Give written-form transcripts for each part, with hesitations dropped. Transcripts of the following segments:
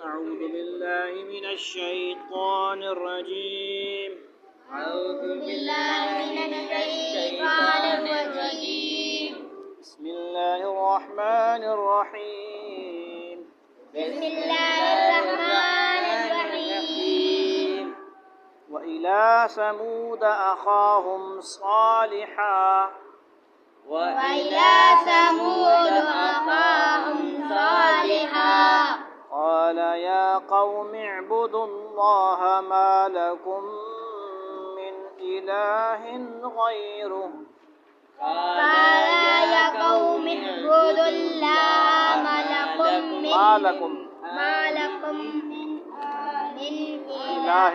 أعوذ بالله من الشيطان الرجيم. أعوذ بالله من الشيطان الرجيم. بسم الله الرحمن الرحيم. بسم الله الرحمن الرحيم. وإلى ثمود أخاهم صالحا وإلى ثمود أخاهم صالحا قال يا قوم اعبدوا الله ما لكم من إله غيره. قال يا قوم اعبدوا الله ما لكم من إله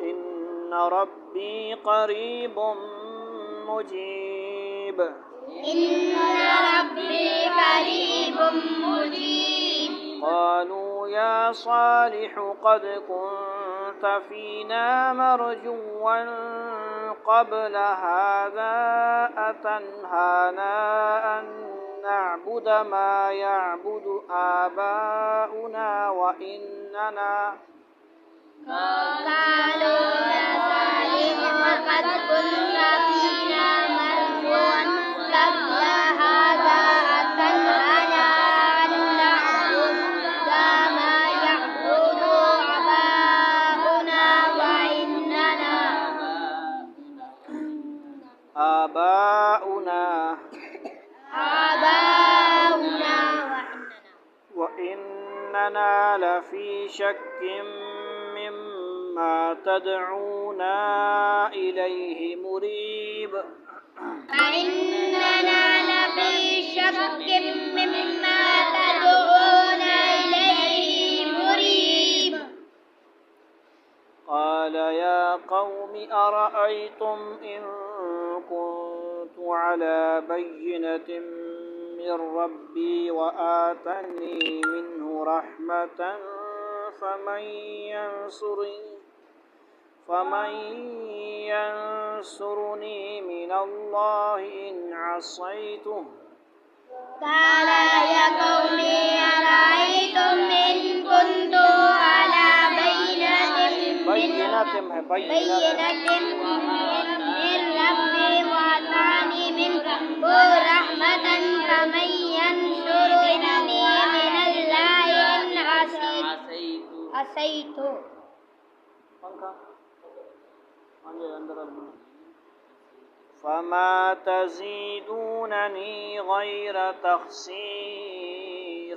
إن ربي قريب مجيب. قالوا يا صالح قد كنت فينا مرجوا قبل هذا أتنهانا أن نعبد ما يعبد آباؤنا وإننا قالوا يا صالح وقد كنت فينا مرجوا قبل هذا أتنهانا أن نعبد ما يعبد آباؤنا وإننا لفي شك مما تدعونا إليه مريب. قال يا قوم أرأيتم إن كنت على بينة من ربي وآتني منه رحمة فمن ينصرني من الله إن عصيته. قال يا قوم أرأيتم إن كنت على بينة من ربي وآتاني منه رحمة فمن ينصرني من الله إن عصيته. فما تزيدونني غير تخسير.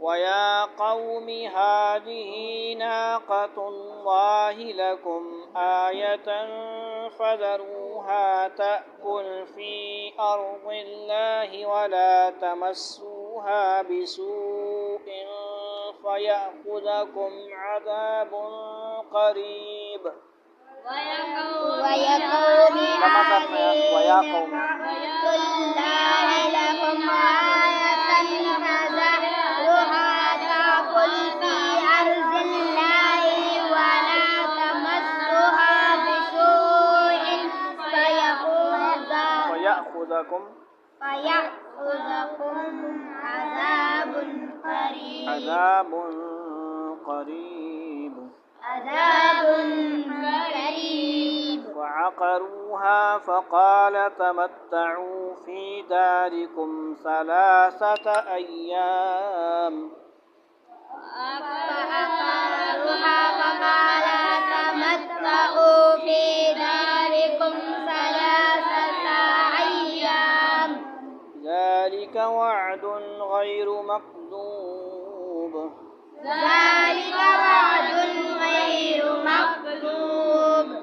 ويا قوم هذه ناقة الله لكم آية فذروها تأكل في أرض الله ولا تمسوها بسوء فيأخذكم عذاب قريب. ويا قوم هذه ناقة الله لكم آية فذروها تأكل في أرض الله ولا تمسوها بسوء فيأخذكم عذاب قريب. فعقروها فقال تمتعوا في داركم 3 أيام. فعقروها فقال تمتعوا في داركم وعد غير مكذوب ذلك وعد غير مكذوب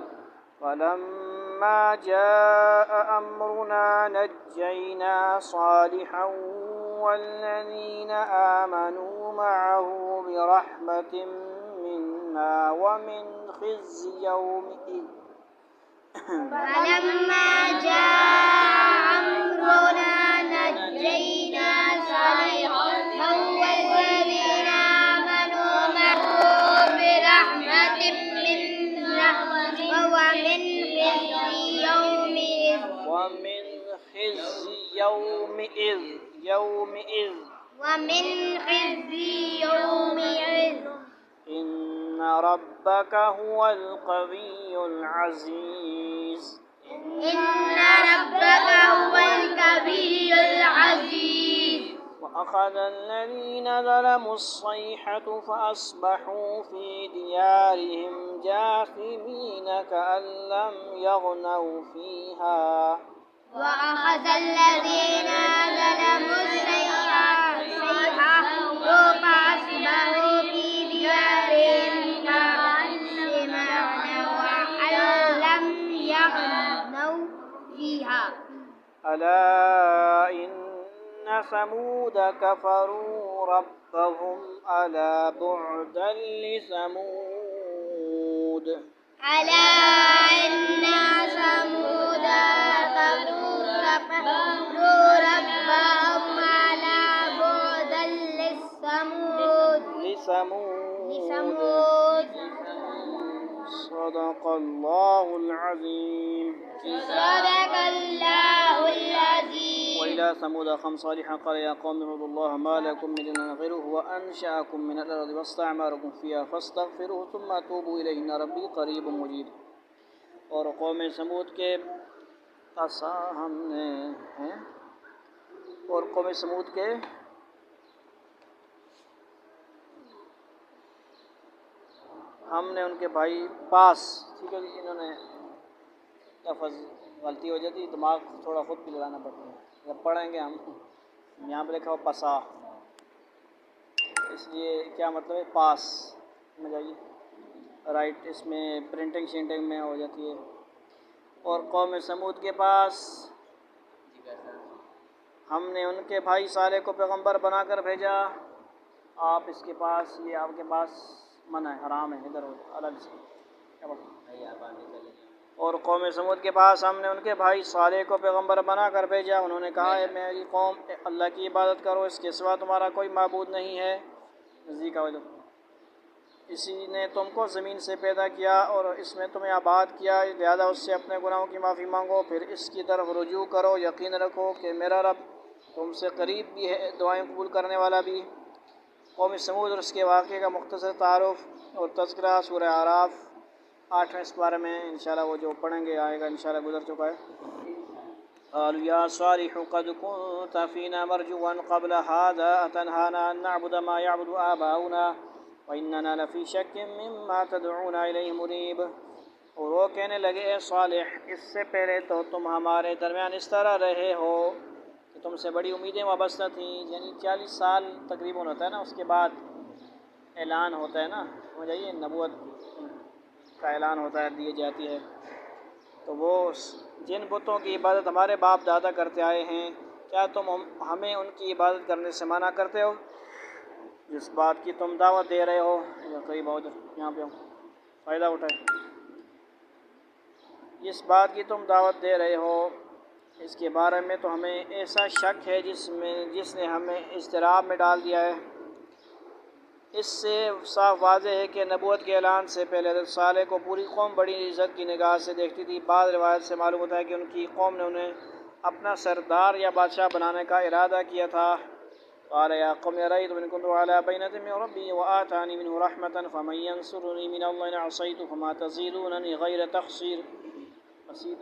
فلما جاء أمرنا نجينا صالحا والذين آمنوا معه برحمة منا ومن خزي يومئذ فلما جاء أمرنا نجينا صالحا والذين آمنوا معه برحمة منا ومن خزي يومئذ إن ربك هو القوي العزيز وأخذ الذين ظلموا الصيحة فأصبحوا في ديارهم جاثمين كأن لم يغنوا فيها وأخذ الذين ظلموا الصيحة فأصبحوا في ديارهم كأن لم يغنوا فيها ألا إن ثمود كفروا ربهم ألا بعدا لثمود ألا إن ثمود كفروا ربهم ألا بعدا لثمود صدق الله العظيم صدق الله العظيم وإلى ثمود أخاهم صالحا قال يا قوم اعبدوا الله ما لكم من إله غيره وأنشأكم من الأرض واستعمركم فيها فاستغفروه ثم توبوا إليه إن ربي قريب مجيب اور قوم ثمود کے ہم نے ہیں اور قوم ثمود کے ہم نے ان کے بھائی پاس ٹھیک ہے جی انہوں نے لفظ غلطی ہو جاتی دماغ تھوڑا خود بھی لگانا پڑتا ہے جب پڑھیں گے ہم یہاں پہ لکھا ہو پسا اس لیے کیا مطلب ہے پاس سمجھ آئیے رائٹ اس میں پرنٹنگ شنٹنگ میں ہو جاتی ہے اور قوم ثمود کے پاس ہم نے ان کے بھائی صالح کو پیغمبر بنا کر بھیجا آپ اس کے پاس یہ آپ کے پاس منع ہے حرام ہے ادھر ہو الگ سے اور قوم ثمود کے پاس ہم نے ان کے بھائی صالح کو پیغمبر بنا کر بھیجا انہوں نے کہا ہے میری قوم اللہ کی عبادت کرو اس کے سوا تمہارا کوئی معبود نہیں ہے نزدیک آوازو اسی نے تم کو زمین سے پیدا کیا اور اس میں تمہیں آباد کیا لہذا اس سے اپنے گناہوں کی معافی مانگو پھر اس کی طرف رجوع کرو یقین رکھو کہ میرا رب تم سے قریب بھی ہے دعائیں قبول کرنے والا بھی قوم ثمود اور اس کے واقعے کا مختصر تعارف اور تذکرہ سورہ اعراف 8ویں اس بارے میں انشاءاللہ وہ جو پڑھیں گے آئے گا انشاءاللہ گزر چکا ہے قالوا يا صالح قد كنت فينا مرجوا قبل هذا أتنهانا أن نعبد ما يعبد آباؤنا وإننا لفي شك مما تدعونا إليه مريب اور وہ کہنے لگے اے صالح اس سے پہلے تو تم ہمارے درمیان اس طرح رہے ہو کہ تم سے بڑی امیدیں وابستہ تھیں یعنی 40 سال تقریباً ہوتا ہے نا اس کے بعد اعلان ہوتا ہے نا سمجھ آئیے نبوت کا اعلان ہوتا ہے دی جاتی ہے تو وہ جن بتوں کی عبادت ہمارے باپ دادا کرتے آئے ہیں کیا تم ہمیں ان کی عبادت کرنے سے منع کرتے ہو جس بات کی تم دعوت دے رہے ہو یا قریب ہو یہاں پہ ہو فائدہ اٹھائے جس بات کی تم دعوت دے رہے ہو اس کے بارے میں تو ہمیں ایسا شک ہے جس نے ہمیں اضطراب میں ڈال دیا ہے اس سے صاف واضح ہے کہ نبوت کے اعلان سے پہلے حضرت صالح کو پوری قوم بڑی عزت کی نگاہ سے دیکھتی تھی بعض روایت سے معلوم ہوتا ہے کہ ان کی قوم نے انہیں اپنا سردار یا بادشاہ بنانے کا ارادہ کیا تھا قال يا قوم أرأيتم إن كنت على بينة من ربي وآتاني منه رحمة فمن ينصرني من الله إن عصيت فما تزيدونني غير تخسير بس یہ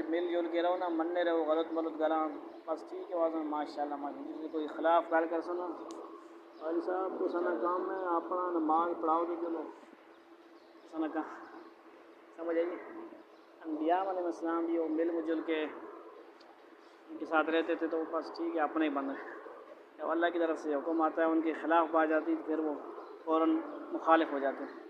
مل جل کے رہو نا مننے رہو غلط ملط گلاں بس ٹھیک ہے واضح ماشاء اللہ ماشاء کوئی خلاف گل کر سنو حاجی صاحب تو سنا کام میں اپنا نماز پڑھاؤ تو چلو سنا کام سمجھ آئیے انبیاء علیہ السلام بھی وہ مل جل کے ان کے ساتھ رہتے تھے تو بس ٹھیک ہے اپنے ہی بند جب اللہ کی طرف سے حکم آتا ہے ان کے خلاف بات جاتی تو پھر وہ فوراً مخالف ہو جاتے ہیں.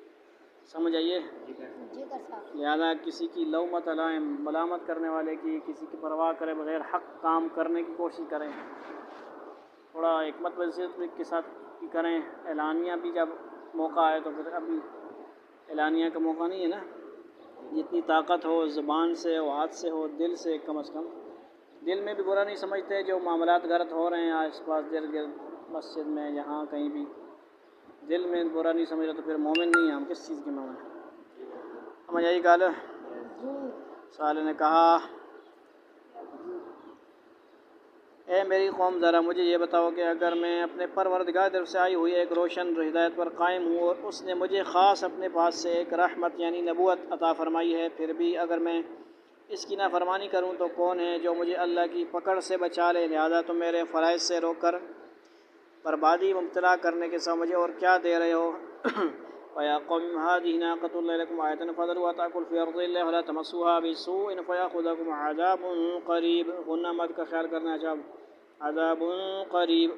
سمجھ آئیے؟ جی سر صاحب. لہذا کسی کی لومت علائم، ملامت کرنے والے کی کسی کی پرواہ کرے بغیر حق کام کرنے کی کوشش کریں. تھوڑا حکمت بصیرت کے ساتھ کریں. اعلانیہ بھی جب موقع آئے تو پھر ابھی اعلانیہ کا موقع نہیں ہے نا. جتنی طاقت ہو زبان سے ہو، ہاتھ سے ہو، دل سے کم از کم. دل میں بھی برا نہیں سمجھتے جو معاملات غلط ہو رہے ہیں آس پاس ارد گرد مسجد میں جہاں کہیں بھی، دل میں برا نہیں سمجھ رہا تو پھر مومن نہیں ہیں ہم. کس چیز کے مومن ہیں؟ سمجھ آئی گال؟ صالح نے کہا اے میری قوم ذرا مجھے یہ بتاؤ کہ اگر میں اپنے پروردگار طرف سے آئی ہوئی ایک روشن ہدایت پر قائم ہوں اور اس نے مجھے خاص اپنے پاس سے ایک رحمت یعنی نبوت عطا فرمائی ہے، پھر بھی اگر میں اس کی نافرمانی کروں تو کون ہے جو مجھے اللہ کی پکڑ سے بچا لے؟ لہذا تم میرے فرائض سے روک کر بربادی مبتلا کرنے کے ساتھ مجھے اور کیا دے رہے ہو؟ وَيَا قَوْمِ هَٰذِهِ نَاقَةُ اللَّهِ لَكُمْ آيَةً فَذَرُوهَا تَأْكُلْ فِي أَرْضِ اللَّهِ وَلَا تَمَسُّوهَا بِسُوءٍ فَيَأْخُذَكُمْ عَذَابٌ قَرِيبٌ. غنہ مد کا خیال کرنا چاہو عذاب قریب.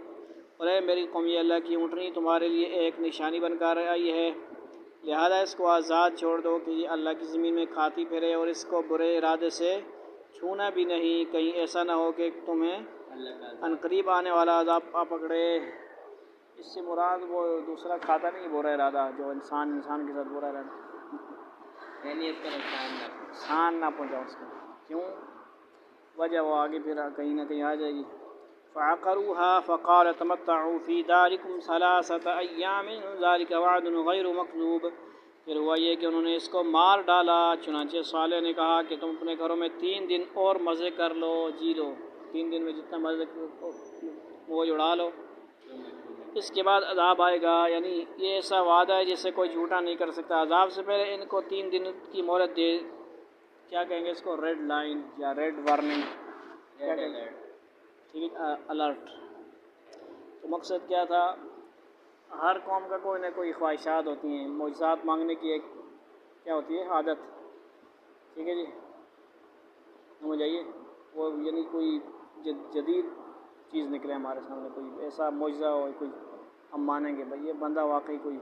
اور اے میری قوم یہ اللہ کی اونٹنی تمہارے لیے ایک نشانی بن کر آئی ہے، لہذا اس کو آزاد چھوڑ دو کہ یہ اللہ کی زمین میں کھاتی پھرے اور اس کو برے ارادے سے چھونا بھی نہیں، کہیں ایسا نہ ہو کہ تمہیں عنقریب آنے والا عذاب آ پکڑے. اس سے مراد وہ دوسرا کھاتا نہیں، برا ارادہ جو انسان کے ساتھ برا ارادہ، یعنی اس کا نقصان نہ پہنچا اس کو. کیوں؟ وجہ وہ آگے پھر کہیں نہ کہیں آ جائے گی. فَعَقَرُوهَا فَقَالَ تَمَتَّعُوا فِي دَارِكُمْ ثَلَاثَةَ أَيَّامٍ ذَلِكَ وَعْدٌ غَيْرُ مَكْذُوبٍ. پھر ہوا یہ کہ انہوں نے اس کو مار ڈالا. چنانچہ صالح نے کہا کہ تم اپنے گھروں میں 3 دن اور مزے کر لو، جی لو. 3 دن میں جتنا مزے موج اڑا لو، اس کے بعد عذاب آئے گا. یعنی یہ ایسا وعدہ ہے جسے کوئی جھوٹا نہیں کر سکتا. عذاب سے پہلے ان کو 3 دن کی مہلت دے. کیا کہیں گے اس کو؟ ریڈ لائن یا ریڈ وارننگ، کیا کہیں گے؟ ٹھیک ہے، الرٹ. تو مقصد کیا تھا؟ ہر قوم کا کوئی نہ کوئی خواہشات ہوتی ہیں. معجزات مانگنے کی ایک کیا ہوتی ہے؟ عادت. ٹھیک ہے جی، سمجھ آئیے. وہ یعنی کوئی جدید چیز نکلے ہمارے سامنے، کوئی ایسا معجزہ ہو، کوئی ہم مانیں گے بھائی یہ بندہ واقعی کوئی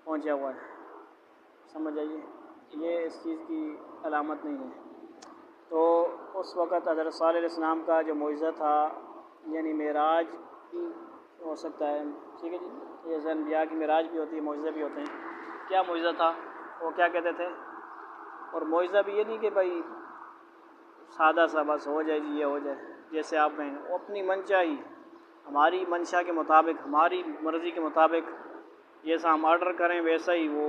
پہنچا ہوا ہے. سمجھ آئیے، یہ اس چیز کی علامت نہیں ہے. تو اس وقت حضرت صالح علیہ السلام کا جو معجزہ تھا یعنی معراج بھی ہو سکتا ہے. ٹھیک ہے جی، جیسے انبیاء کی معراج بھی ہوتی ہے، معجزے بھی ہوتے ہیں. کیا معجزہ تھا؟ وہ کیا کہتے تھے؟ اور معجزہ بھی یہ نہیں کہ بھائی سادہ سا بس ہو جائے جی، یہ ہو جائے جیسے آپ کہیں. وہ اپنی منشا ہی، ہماری منشا کے مطابق، ہماری مرضی کے مطابق جیسا ہم آرڈر کریں ویسا ہی وہ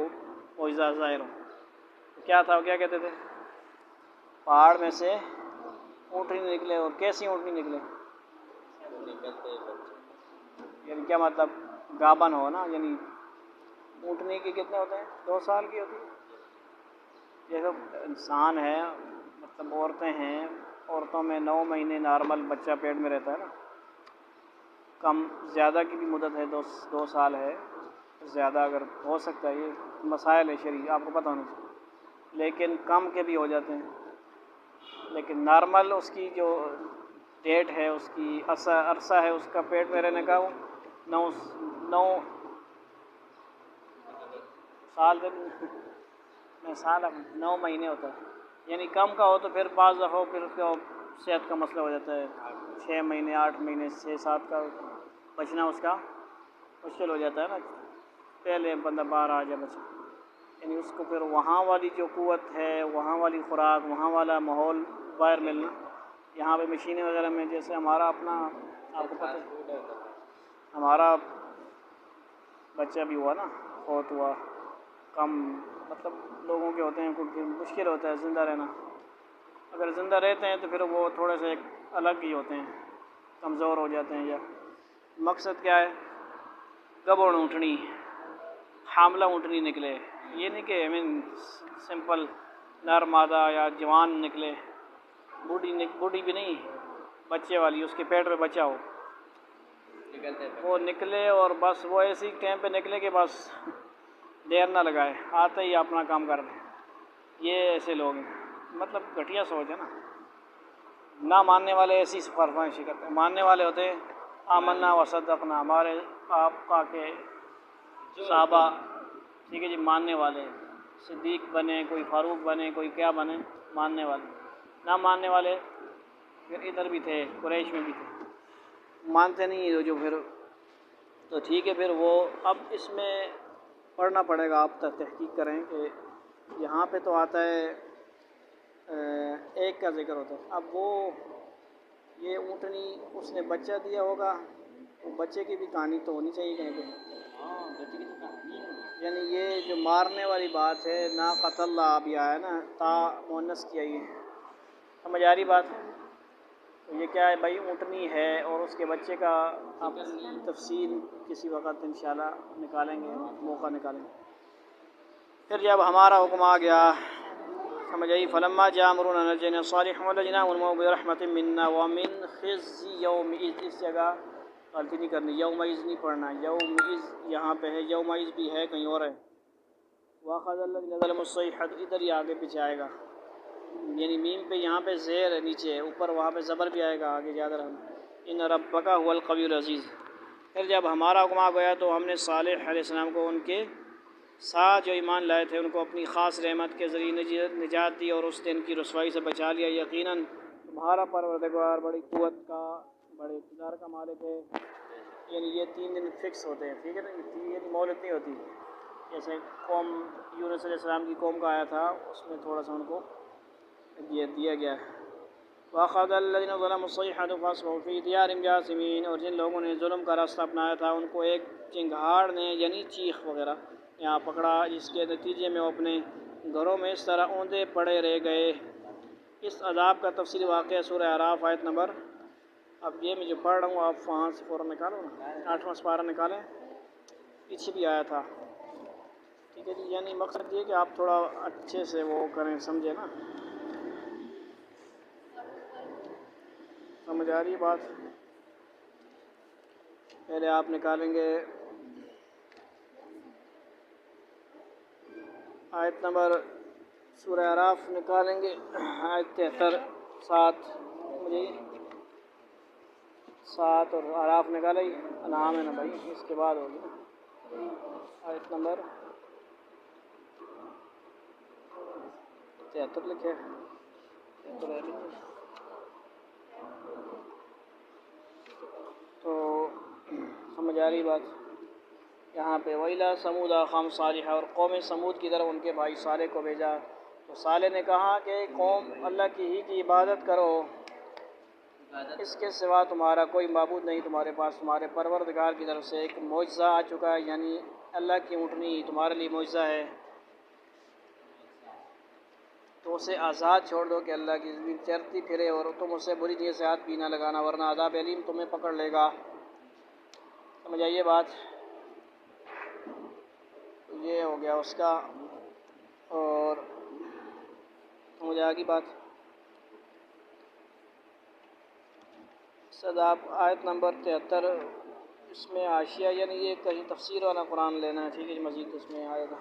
معجزہ ظاہر ہو. کیا تھا؟ وہ کیا کہتے تھے؟ پہاڑ میں سے اونٹنی نکلے. اور کیسی اونٹنی نکلے؟ یعنی کیا مطلب؟ گابن ہو نا. یعنی اونٹنی کے کتنے ہوتے ہیں؟ 2 سال کی ہوتی ہے. جیسے انسان ہے، مطلب عورتیں ہیں، عورتوں میں 9 مہینے نارمل بچہ پیٹ میں رہتا ہے نا. کم زیادہ کی بھی مدت ہے، 2 سال ہے. زیادہ اگر ہو سکتا ہے، یہ مسائل ہے شرعی آپ کو پتہ ہونا چاہیے. لیکن کم کے بھی ہو جاتے ہیں. لیکن نارمل اس کی جو ڈیٹ ہے، اس کی عرصہ ہے اس کا پیٹ میں رہنے کا، وہ 9 سال میں سال 9 مہینے ہوتا ہے. یعنی کم کا ہو تو پھر بعض دفعہ پھر اس کا صحت کا مسئلہ ہو جاتا ہے. 6 مہینے 8 مہینے 6-7 کا بچنا اس کا مشکل ہو جاتا ہے نا. پہلے بندہ باہر آ جائے بچہ. یعنی اس کو پھر وہاں والی جو قوت ہے، وہاں والی خوراک، وہاں والا ماحول باہر ملنا. یہاں پہ مشینیں وغیرہ میں جیسے ہمارا اپنا آپ کو پتہ ہے، ہمارا بچہ بھی ہوا نا، فوت ہوا، کم مطلب لوگوں کے ہوتے ہیں، کیونکہ مشکل ہوتا ہے زندہ رہنا. اگر زندہ رہتے ہیں تو پھر وہ تھوڑے سے ایک الگ ہی ہوتے ہیں، کمزور ہو جاتے ہیں. یا مقصد کیا ہے؟ گبڑ اونٹنی، حاملہ اونٹنی نکلے. یہ نہیں کہ سمپل نر مادہ یا جوان نکلے، بوڑھی بھی نہیں، بچے والی، اس کے پیٹ میں بچہ ہو وہ نکلے. اور بس وہ ایسی ٹائم پہ نکلے کہ بس دیر نہ لگائے، آتے ہی اپنا کام کر لیں. یہ ایسے لوگ ہیں. مطلب گھٹیا سوچ ہے نا. نہ ماننے والے ایسی فرمائشی کرتے ہیں. ماننے والے ہوتے ہیں آمنا و صدقنا، ہمارے آپ کا کہ صحابہ ٹھیک ہے جی ماننے والے، صدیق بنے، کوئی فاروق بنے، کوئی کیا بنے، ماننے والے، نہ ماننے والے پھر ادھر بھی تھے، قریش میں بھی تھے، مانتے نہیں جو پھر تو ٹھیک ہے پھر وہ اب اس میں پڑھنا پڑے گا، آپ تحقیق کریں کہ یہاں پہ تو آتا ہے ایک کا ذکر ہوتا ہے، اب وہ یہ اونٹنی اس نے بچہ دیا ہوگا، وہ بچے کی بھی کہانی تو ہونی چاہیے کہیں پہ، یعنی یہ جو مارنے والی بات ہے ناقۃ اللہ ابھی آیا نا، تا مؤنث کیا یہ سمجھ آ رہی بات؟ یہ کیا ہے بھائی، اونٹنی ہے اور اس کے بچے کا آپ تفصیل کسی وقت انشاءاللہ نکالیں گے، موقع نکالیں گے۔ پھر جب ہمارا حکم آ گیا سمجھ آئی، فلما جاء امرنا نجينا صالحا ونجيناه برحمة منا ومن خزي يومئذ، اس جگہ غلطی نہیں کرنی، یومئذ نہیں پڑھنا، یومئذ یہاں پہ ہے، یومئذ بھی ہے کہیں اور ہے، واخذ الذين ظلموا الصيحة ادھر ہی آگے پیچھے آئے گا، یعنی میم پہ یہاں پہ زیر ہے نیچے، اوپر وہاں پہ زبر بھی آئے گا آگے یاد رکھنا، ان ربک هو القوی العزیز۔ پھر جب ہمارا حکم آ گیا تو ہم نے صالح علیہ السلام کو ان کے ساتھ جو ایمان لائے تھے ان کو اپنی خاص رحمت کے ذریعے نجات دی اور اس دن کی رسوائی سے بچا لیا، یقیناً تمہارا پروردگار بڑی قوت کا، بڑے اقتدار کا مالک ہے، یعنی یہ 3 دن فکس ہوتے ہیں، ٹھیک ہے نا، یہ مہلت نہیں ہوتی، جیسے قوم یونس علیہ السلام کی قوم کا آیا تھا اس میں تھوڑا سا ان کو دیا گیا ہے۔ وَأَخَذَ الَّذِينَ ظَلَمُوا الصَّيْحَةُ فَأَصْبَحُوا فِي دِيَارِهِمْ جَاثِمِينَ، اور جن لوگوں نے ظلم کا راستہ اپنایا تھا ان کو ایک چنگھاڑ نے یعنی چیخ وغیرہ یہاں پکڑا، جس کے نتیجے میں وہ اپنے گھروں میں اس طرح اوندے پڑے رہ گئے۔ اس عذاب کا تفصیلی واقعہ سورہ اعراف آیت نمبر، اب یہ میں جو پڑھ رہا ہوں آپ وہاں سے فوراً نکالو نا، 8واں سپارہ نکالیں، پیچھے بھی آیا تھا، ٹھیک ہے جی، یعنی مقصد یہ کہ آپ تھوڑا اچھے سے وہ کریں، سمجھے نا، سمجھ آ رہی ہے بات؟ پہلے آپ نکالیں گے آیت نمبر سورہ اعراف نکالیں گے، آیت 73 مجھے 7 اور اعراف نکالیں، انعام ہے نا بھائی، اس کے بعد ہوگی آیت نمبر 73 لکھے، تو سمجھ آ رہی بات؟ یہاں پہ وَإِلَىٰ ثَمُودَ أَخَاهُمْ صَالِحًا، اور قوم سمود کی طرف ان کے بھائی صالح کو بھیجا، تو صالح نے کہا کہ قوم اللہ کی ہی کی عبادت کرو، اس کے سوا تمہارا کوئی معبود نہیں، تمہارے پاس تمہارے پروردگار کی طرف سے ایک معجزہ آ چکا ہے، یعنی اللہ کی اونٹنی تمہارے لیے معجزہ ہے، تو اسے آزاد چھوڑ دو کہ اللہ کی زمین چرتی پھرے اور تم اسے بری نیت سے ہاتھ بھی نہ لگانا ورنہ عذاب علیم تمہیں پکڑ لے گا۔ سمجھ آئیے بات؟ یہ ہو گیا اس کا، اور سمجھ آ گئی بات؟ صداب آیت نمبر 73 اس میں حاشیہ، یعنی یہ کہیں تفسیر والا قرآن لینا ہے، ٹھیک ہے، مزید اس میں آئے گا۔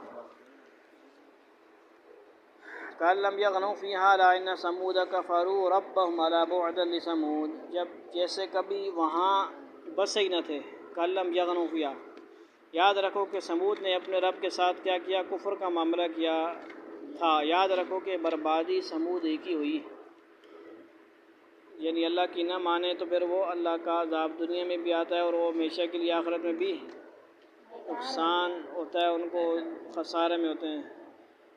قال لم يغنوا فيها لا ان ثمود كفروا ربهم على بعدا لثمود، جب جیسے کبھی وہاں بسے ہی نہ تھے، قال لم يغنوا فيها، یاد رکھو کہ سمود نے اپنے رب کے ساتھ کیا کیا، کفر کا معاملہ کیا تھا، یاد رکھو کہ بربادی سمود ہی کی ہوئی، یعنی اللہ کی نہ مانے تو پھر وہ اللہ کا عذاب دنیا میں بھی آتا ہے اور وہ ہمیشہ کے لیے آخرت میں بھی نقصان ہوتا ہے، ان کو خسارے میں ہوتے ہیں۔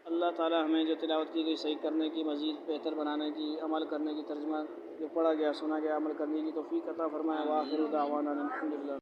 اللہ تعالی ہمیں جو تلاوت کی گئی صحیح کرنے کی، مزید بہتر بنانے کی، عمل کرنے کی، ترجمہ جو پڑھا گیا سنا گیا عمل کرنے کی توفیق عطا فرمائے۔ وآخر دعوانا الحمدللہ۔